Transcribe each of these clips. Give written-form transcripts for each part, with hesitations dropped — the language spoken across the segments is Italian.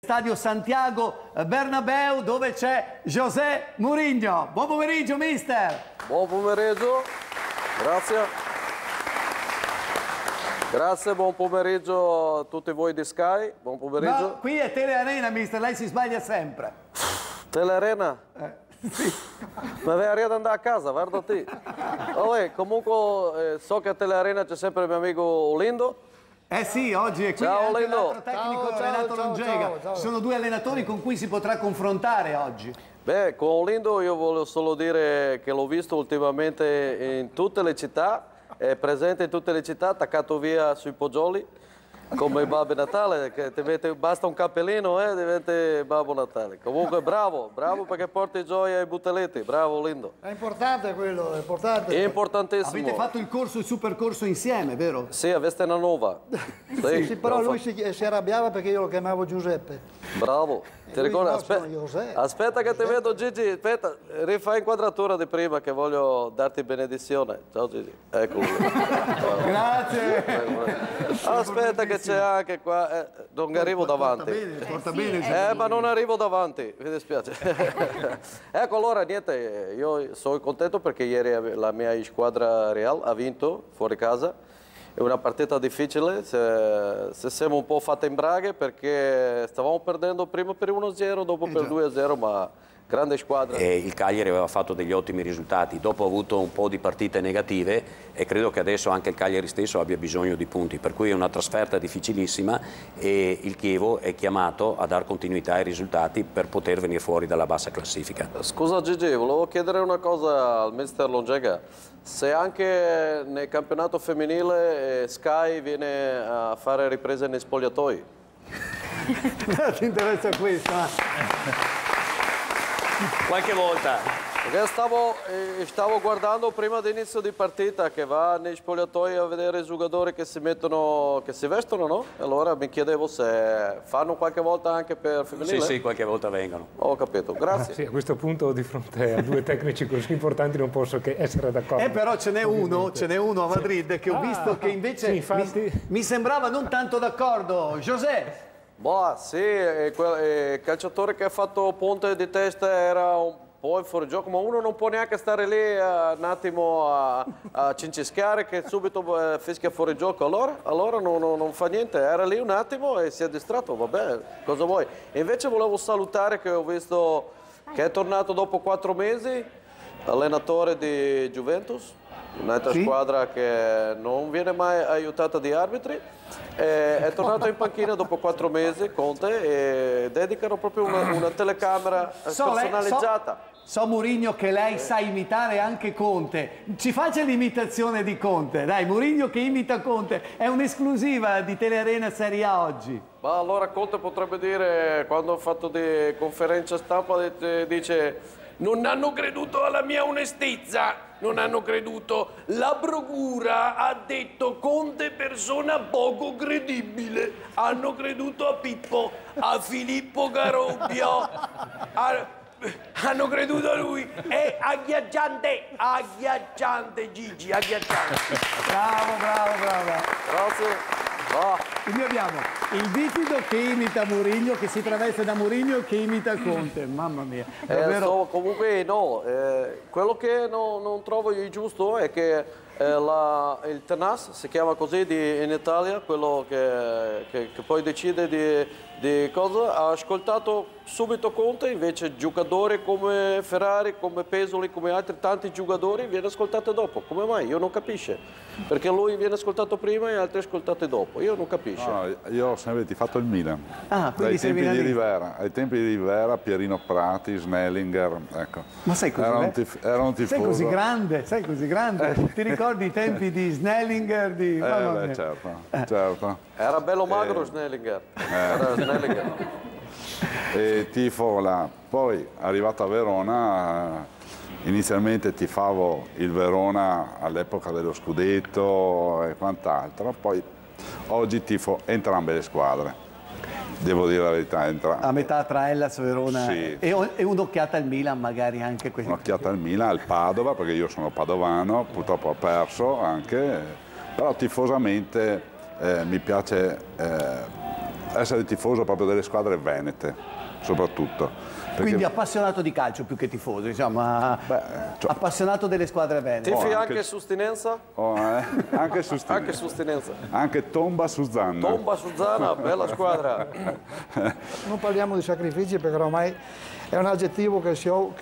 Stadio Santiago Bernabéu, dove c'è José Mourinho. Buon pomeriggio, mister! Buon pomeriggio, grazie. Grazie, buon pomeriggio a tutti voi di Sky, buon pomeriggio. No, qui è Telearena, mister, lei si sbaglia sempre. Telearena? Sì. Ma vai ad andare a casa, guarda te. Vabbè, comunque so che a Telearena c'è sempre il mio amico Olindo. Eh sì, oggi è qui ciao, anche Olindo. l'altro tecnico Renato Longega. Ci sono due allenatori con cui si potrà confrontare oggi. Beh, con Olindo io voglio solo dire che l'ho visto ultimamente in tutte le città, è presente in tutte le città, attaccato via sui poggioli, come il Babbo Natale, che basta un cappellino e diventa Babbo Natale. Comunque bravo, bravo perché porti gioia ai butelletti, bravo Lindo. È importante quello, è importante. È importantissimo. Avete fatto il corso, il super corso insieme, vero? Sì, aveste una nuova. Sì, però lui si arrabbiava perché io lo chiamavo Giuseppe. Bravo. Ti ricordi? Aspetta che ti vedo Gigi, aspetta, rifai inquadratura di prima che voglio darti benedizione. Ciao Gigi, ecco. Grazie. Aspetta che c'è anche qua, non arrivo davanti. Porta bene. Ma non arrivo davanti, mi dispiace. Ecco, allora niente, io sono contento perché ieri la mia squadra Real ha vinto fuori casa. È una partita difficile, se siamo un po' fatte in braghe perché stavamo perdendo prima per 1-0, dopo per 2-0, ma grande squadra. Il Cagliari aveva fatto degli ottimi risultati, dopo ha avuto un po' di partite negative e credo che adesso anche il Cagliari stesso abbia bisogno di punti, per cui è una trasferta difficilissima e il Chievo è chiamato a dar continuità ai risultati per poter venire fuori dalla bassa classifica. Scusa Gigi, volevo chiedere una cosa al mister Longega, se anche nel campionato femminile Sky viene a fare riprese nei spogliatoi? Ti interessa questo? Qualche volta. Perché stavo guardando prima dell'inizio di partita che va nei spogliatoi a vedere i giocatori che si vestono, no? Allora mi chiedevo se fanno qualche volta anche per femminile. Sì, qualche volta vengono. Ho capito, grazie. Sì, a questo punto di fronte a due tecnici così importanti non posso che essere d'accordo. Però ce n'è uno a Madrid che ho visto che invece mi sembrava non tanto d'accordo. José. Boh, sì, il calciatore che ha fatto ponte di testa era un po' in fuorigioco, ma uno non può neanche stare lì un attimo a cincischiare che subito fischia fuorigioco. Allora non fa niente, era lì un attimo e si è distratto, vabbè, cosa vuoi? E invece volevo salutare che ho visto che è tornato dopo 4 mesi, allenatore di Juventus, un'altra squadra che non viene mai aiutata di arbitri. È tornato in panchina dopo 4 mesi, Conte, e dedicano proprio una telecamera personalizzata. So Mourinho che lei sa imitare anche Conte. Ci faccia l'imitazione di Conte. Dai, Mourinho che imita Conte. È un'esclusiva di Telearena Serie A oggi. Ma allora Conte potrebbe dire, quando ho fatto di conferenza stampa, dice: non hanno creduto alla mia onestezza, non hanno creduto. La procura ha detto Conte persona poco credibile. Hanno creduto a Pippo, a Filippo Carobbio, hanno creduto a lui. È agghiacciante Gigi, agghiacciante. Bravo. Grazie. Quindi abbiamo il bifido che imita Mourinho, che si traveste da Mourinho, che imita Conte. Mamma mia. Comunque no, quello che non trovo io giusto è che il TNAS, si chiama così in Italia, quello che poi decide di cosa, ha ascoltato subito Conte, invece giocatori come Ferrari, come Pesoli, come altri tanti giocatori viene ascoltato dopo. Come mai? Io non capisco. Perché lui viene ascoltato prima e altri ascoltati dopo. Io non capisco. No, io ho sempre tifato il Milan. Quindi Ai tempi di Rivera, Pierino Prati, Snellinger, ecco. Ma sei così, era un tifoso. Sei così grande. Ti ricordi i tempi di Snellinger? Certo. Era bello magro Snellinger. Era Snellinger. E tifo là. Poi, arrivato a Verona, inizialmente tifavo il Verona all'epoca dello scudetto e quant'altro, poi oggi tifo entrambe le squadre. Devo dire la verità, a metà tra Hellas, Verona e un'occhiata al Milan magari anche questa. Un'occhiata al Milan, al Padova, perché io sono padovano, purtroppo ho perso anche, però tifosamente mi piace essere tifoso proprio delle squadre venete, soprattutto. Quindi appassionato di calcio più che tifoso, insomma, appassionato delle squadre venete. Tifi anche sustinenza? Anche sustinenza. Anche sustinenza. Anche Tomba Suzzanna. Tomba Suzzanna, bella squadra. Non parliamo di sacrifici perché ormai è un aggettivo che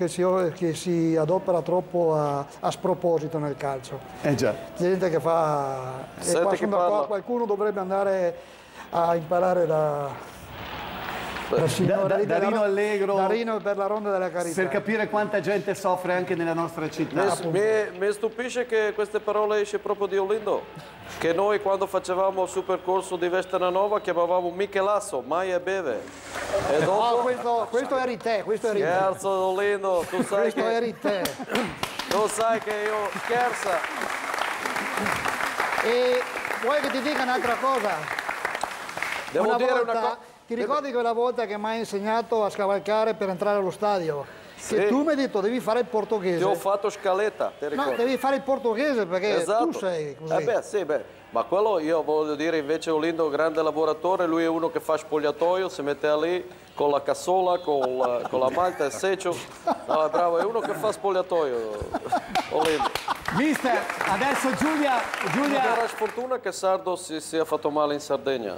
si adopera troppo a sproposito nel calcio. Già. Gente che fa... Senti E qua che sono d'accordo, parla. qualcuno dovrebbe andare a imparare da Rino Allegro, da Rino per la Ronda della Carità. per capire quanta gente soffre anche nella nostra città. Mi stupisce che queste parole esce proprio di Olindo, che noi quando facevamo il suo percorso di Vestananova chiamavamo Michelasso, mai e beve. E dopo... Questo eri te, questo eri te. Scherzo Olindo, tu sai Questo eri te. tu sai che io scherza. E vuoi che ti dica un'altra cosa? Devo dire una cosa. Ti ricordi quella volta che mi hai insegnato a scavalcare per entrare allo stadio? Sì. Che tu mi hai detto devi fare il portoghese. Ti ho fatto scaletta, ti ricordi? No, devi fare il portoghese perché Esatto. tu sei così. Sì, ma quello io voglio dire invece Olindo, grande lavoratore, lui è uno che fa spogliatoio, si mette lì con la cassola, con la malta e il seccio. No, è bravo, è uno che fa spogliatoio, Olindo. Mister, adesso Giulia... Era sfortuna che Sardo si sia fatto male in Sardegna.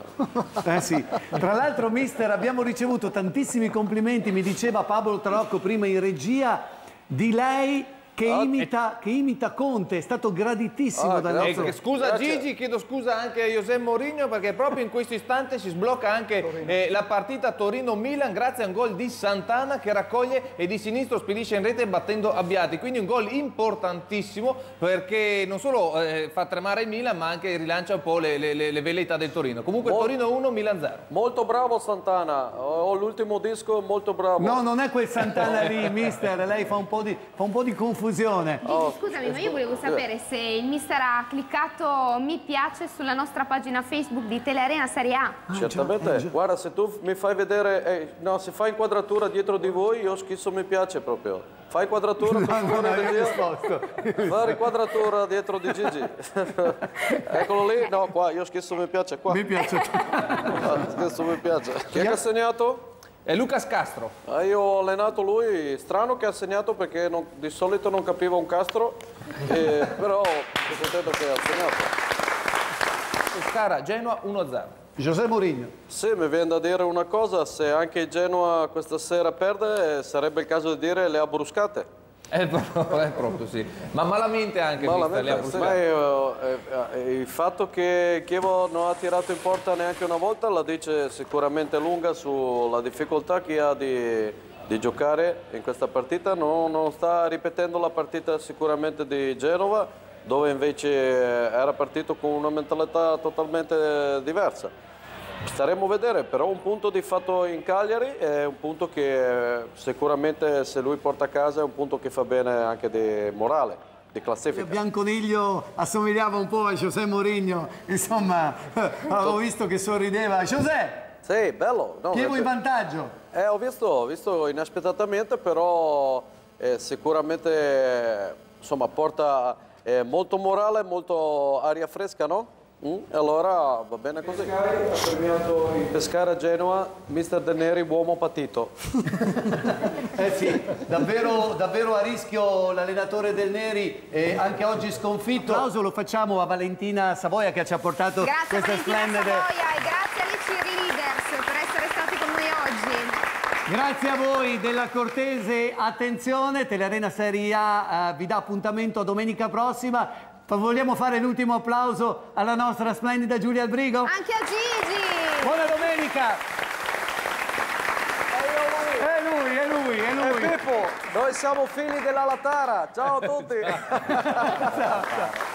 Sì. Tra l'altro, mister, abbiamo ricevuto tantissimi complimenti, mi diceva Pablo Tarocco prima in regia, di lei che imita Conte, è stato graditissimo dal nostro... Scusa Gigi, chiedo scusa anche a José Mourinho perché proprio in questo istante si sblocca anche la partita Torino-Milan grazie a un gol di Santana che raccoglie e di sinistro spedisce in rete battendo Abbiati, quindi un gol importantissimo perché non solo fa tremare il Milan ma anche rilancia un po' le velleità del Torino. Comunque Torino 1, Milan 0. Molto bravo Santana, ho l'ultimo disco, molto bravo. No, non è quel Santana lì, mister, lei fa un po' di confusione. Scusami, ma io volevo sapere se il mister ha cliccato mi piace sulla nostra pagina Facebook di Telearena Serie A. Certamente, guarda, se tu mi fai vedere, no, se fai inquadratura dietro di voi, io schisso mi piace proprio. Fai inquadratura fai inquadratura dietro di Gigi. Eccolo lì, no, qua, io schisso mi piace qua. Mi piace. Schisso mi piace. Chi è che ha segnato? È Lucas Castro. Io ho allenato lui, strano che ha segnato perché di solito non capiva un castro, però sono contento che ha segnato. Pescara, Genoa 1-0. José Mourinho. Sì, mi viene da dire una cosa, se anche il Genoa questa sera perde sarebbe il caso di dire le ha bruscate. È proprio sì, ma malamente anche mister, le ha bruscate. Il fatto che Chievo non ha tirato in porta neanche una volta la dice sicuramente lunga sulla difficoltà che ha di giocare in questa partita. Non sta ripetendo la partita sicuramente di Genova, dove invece era partito con una mentalità totalmente diversa. Staremo a vedere, però un punto di fatto in Cagliari è un punto che sicuramente se lui porta a casa è un punto che fa bene anche di morale, di classifica. Bianconiglio assomigliava un po' a José Mourinho, insomma, avevo visto che sorrideva. José! Sì, bello. No, Chievo in vantaggio. Ho visto inaspettatamente, però sicuramente insomma, porta molto morale, molto aria fresca, no? Allora va bene così. Ha premiato il Pescara Genoa, mister De Neri, uomo patito. Sì, davvero a rischio l'allenatore Del Neri, anche oggi sconfitto. Applauso lo facciamo a Valentina Savoia che ci ha portato Grazie questa Valentina splendide... Savoia e grazie alle cheerleaders per essere stati con noi oggi. Grazie a voi della cortese attenzione. Telearena Serie A vi dà appuntamento a domenica prossima. Vogliamo fare l'ultimo applauso alla nostra splendida Giulia Albrigo? Anche a Gigi! Buona domenica! È lui! Pippo, noi siamo figli della Latara. Ciao a tutti! Ciao.